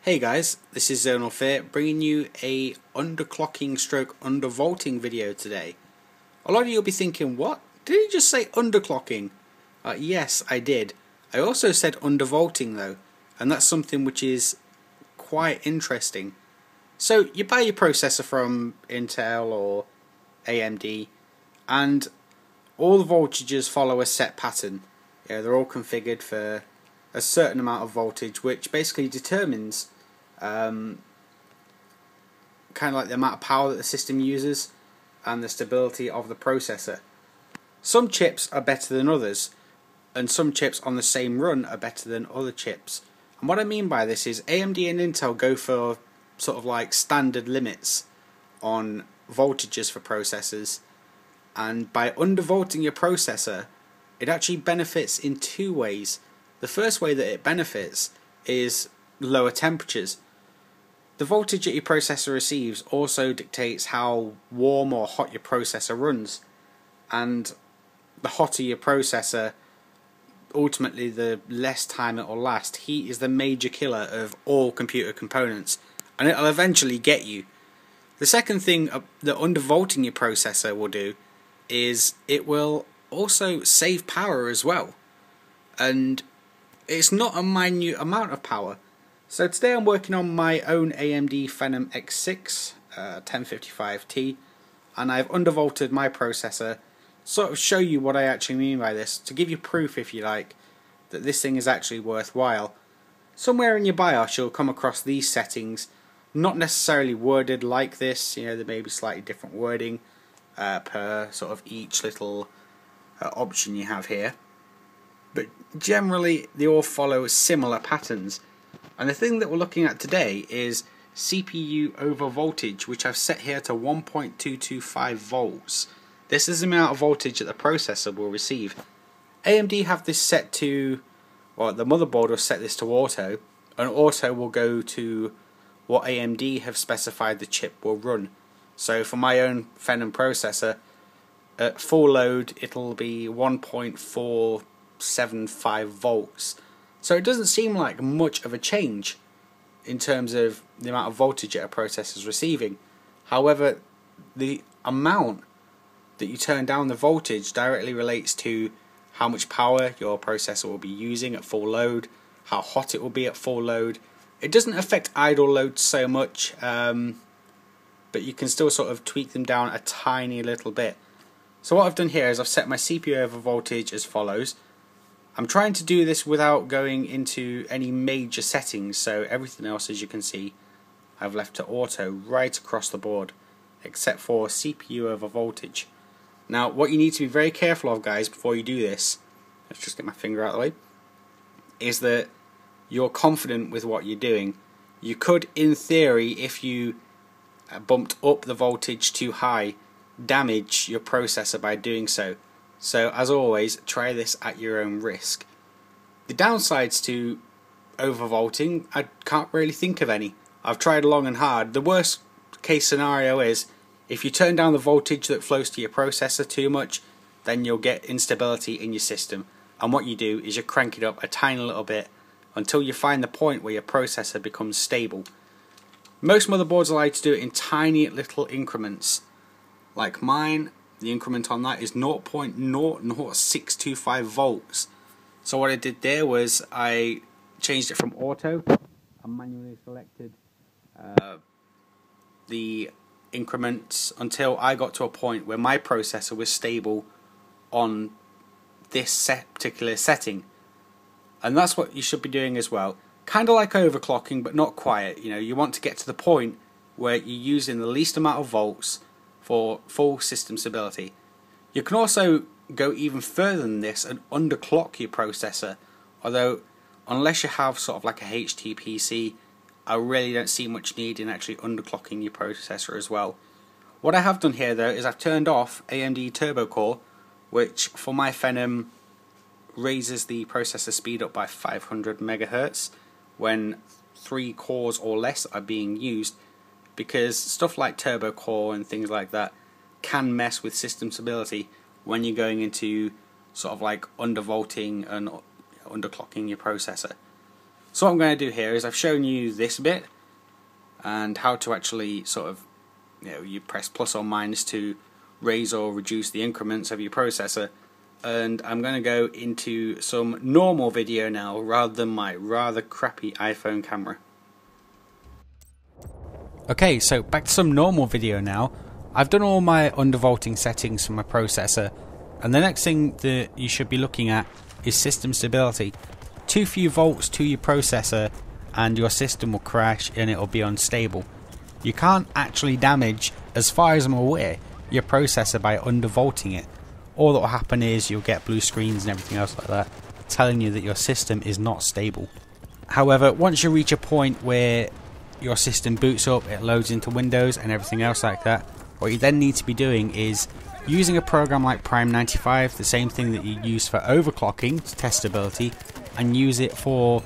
Hey guys, this is ZonalFear bringing you a underclocking stroke undervolting video today. A lot of you will be thinking, what? Did he just say underclocking? Yes, I did. I also said undervolting though, and that's something which is quite interesting. So you buy your processor from Intel or AMD, and all the voltages follow a set pattern. They're all configured for a certain amount of voltage, which basically determines kind of like the amount of power that the system uses and the stability of the processor. Some chips are better than others, and some chips on the same run are better than other chips. And what I mean by this is AMD and Intel go for sort of like standard limits on voltages for processors, and by undervolting your processor, it actually benefits in two ways. The first way that it benefits is lower temperatures. The voltage that your processor receives also dictates how warm or hot your processor runs, and the hotter your processor, ultimately the less time it will last. Heat is the major killer of all computer components, and it'll eventually get you. The second thing that undervolting your processor will do is it will also save power as well, and it's not a minute amount of power. So today I'm working on my own AMD Phenom X6 1055T, and I've undervolted my processor, sort of show you what I actually mean by this, to give you proof, if you like, that this thing is actually worthwhile. Somewhere in your BIOS you'll come across these settings, not necessarily worded like this, there may be slightly different wording per sort of each little option you have here, but generally they all follow similar patterns. And the thing that we're looking at today is CPU over voltage, which I've set here to 1.225 volts. This is the amount of voltage that the processor will receive. AMD have this set to, well, the motherboard will set this to auto, and auto will go to what AMD have specified the chip will run. So for my own Phenom processor, at full load it'll be 1.475 volts. So it doesn't seem like much of a change in terms of the amount of voltage that a processor is receiving. However, the amount that you turn down the voltage directly relates to how much power your processor will be using at full load, how hot it will be at full load. It doesn't affect idle load so much, but you can still sort of tweak them down a tiny little bit. So what I've done here is I've set my CPU over voltage as follows. I'm trying to do this without going into any major settings, so everything else, as you can see, I've left to auto right across the board, except for CPU over voltage. Now, what you need to be very careful of, guys, before you do this, let's just get my finger out of the way, is that you're confident with what you're doing. You could, in theory, if you bumped up the voltage too high, damage your processor by doing so. So as always, try this at your own risk. The downsides to overvolting, I can't really think of any. I've tried long and hard. The worst case scenario is if you turn down the voltage that flows to your processor too much, then you'll get instability in your system. And what you do is you crank it up a tiny little bit until you find the point where your processor becomes stable. Most motherboards allow you to do it in tiny little increments. Like mine, the increment on that is 0.00625 volts. So what I did there was I changed it from auto and manually selected the increments until I got to a point where my processor was stable on this particular setting. And that's what you should be doing as well. Kind of like overclocking, but not quite. You want to get to the point where you're using the least amount of volts for full system stability. You can also go even further than this and underclock your processor, although unless you have sort of like a HTPC, I really don't see much need in actually underclocking your processor as well. What I have done here though is I've turned off AMD Turbo Core, which for my Phenom raises the processor speed up by 500 MHz when 3 cores or less are being used, because stuff like turbo core and things like that can mess with system stability when you're going into sort of like undervolting and underclocking your processor. So what I'm going to do here is I've shown you this bit and how to actually sort of, you press plus or minus to raise or reduce the increments of your processor. And I'm going to go into some normal video now rather than my rather crappy iPhone camera. Okay, so back to some normal video now. I've done all my undervolting settings for my processor, and the next thing that you should be looking at is system stability. Too few volts to your processor and your system will crash and it will be unstable. You can't actually damage, as far as I'm aware, your processor by undervolting it. All that will happen is you'll get blue screens and everything else like that, telling you that your system is not stable. However, once you reach a point where your system boots up, it loads into Windows and everything else like that, what you then need to be doing is using a program like Prime95, the same thing that you use for overclocking to test stability, and use it for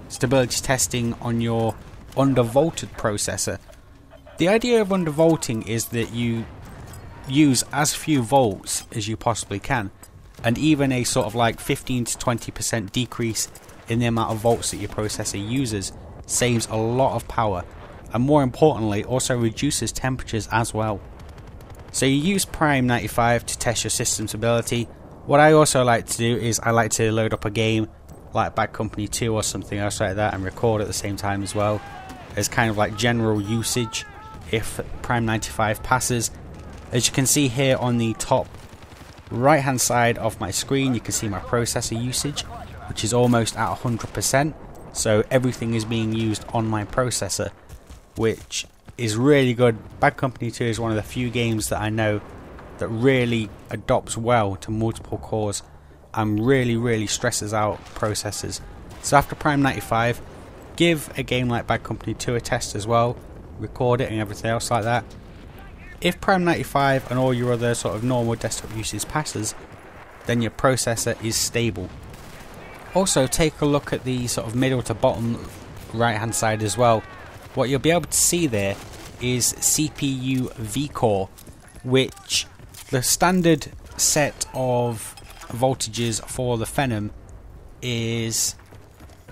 stability testing on your undervolted processor. The idea of undervolting is that you use as few volts as you possibly can, and even a sort of like 15 to 20% decrease in the amount of volts that your processor uses saves a lot of power, and more importantly also reduces temperatures as well. So you use Prime95 to test your system stability. What I also like to do is I like to load up a game like Bad Company 2 or something else like that and record at the same time as well, as kind of like general usage if Prime95 passes. As you can see here on the top right hand side of my screen, you can see my processor usage, which is almost at 100%. So everything is being used on my processor, which is really good. Bad Company 2 is one of the few games that I know that really adopts well to multiple cores and really stresses out processors. So after Prime95, give a game like Bad Company 2 a test as well, record it and everything else like that. If Prime95 and all your other sort of normal desktop usage passes, then your processor is stable. Also take a look at the sort of middle to bottom right hand side as well. What you'll be able to see there is CPU vCore, which the standard set of voltages for the Phenom is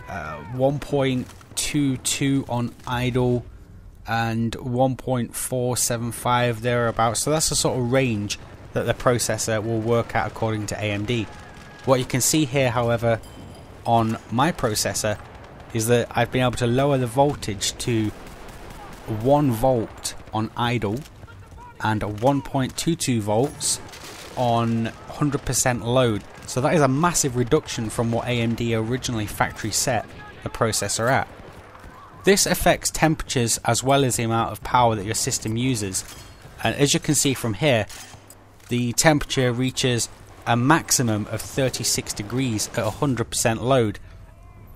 1.22 on idle and 1.475 thereabouts. So that's the sort of range that the processor will work at according to AMD. What you can see here, however, on my processor is that I've been able to lower the voltage to 1 volt on idle and 1.22 volts on 100% load. So that is a massive reduction from what AMD originally factory set the processor at. This affects temperatures as well as the amount of power that your system uses, and as you can see from here, the temperature reaches a maximum of 36 degrees at 100% load,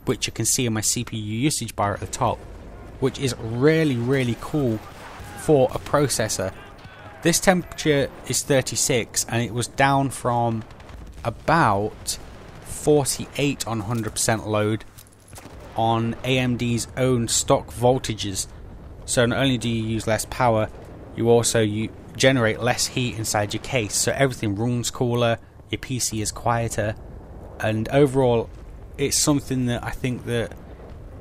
which you can see in my CPU usage bar at the top, which is really cool for a processor. This temperature is 36 and it was down from about 48 on 100% load on AMD's own stock voltages. So not only do you use less power, you also generate less heat inside your case, so everything runs cooler, your PC is quieter, and overall it's something that I think that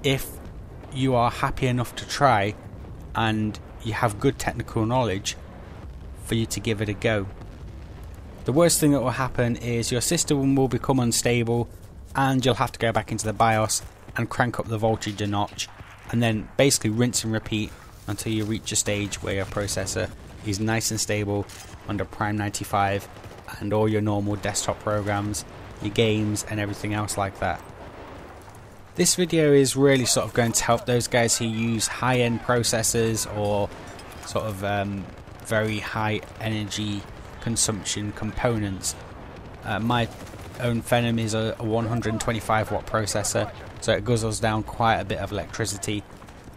if you are happy enough to try and you have good technical knowledge, for you to give it a go. The worst thing that will happen is your system will become unstable and you'll have to go back into the BIOS and crank up the voltage a notch, and then basically rinse and repeat until you reach a stage where your processor is nice and stable under Prime95 and all your normal desktop programs, your games and everything else like that. This video is really sort of going to help those guys who use high-end processors or sort of very high energy consumption components. My own Phenom is a 125 watt processor, so it guzzles down quite a bit of electricity,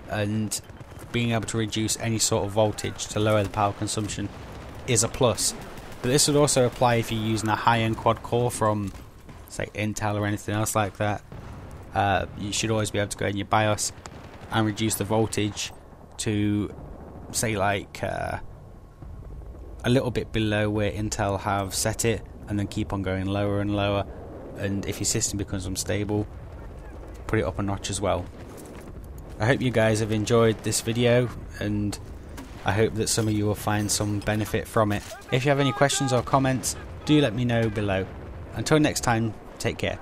and being able to reduce any sort of voltage to lower the power consumption is a plus. But this would also apply if you're using a high-end quad core from say Intel or anything else like that. You should always be able to go in your BIOS and reduce the voltage to say like a little bit below where Intel have set it, and then keep on going lower and lower. And if your system becomes unstable, put it up a notch as well. I hope you guys have enjoyed this video, and I hope that some of you will find some benefit from it. If you have any questions or comments, do let me know below. Until next time, take care.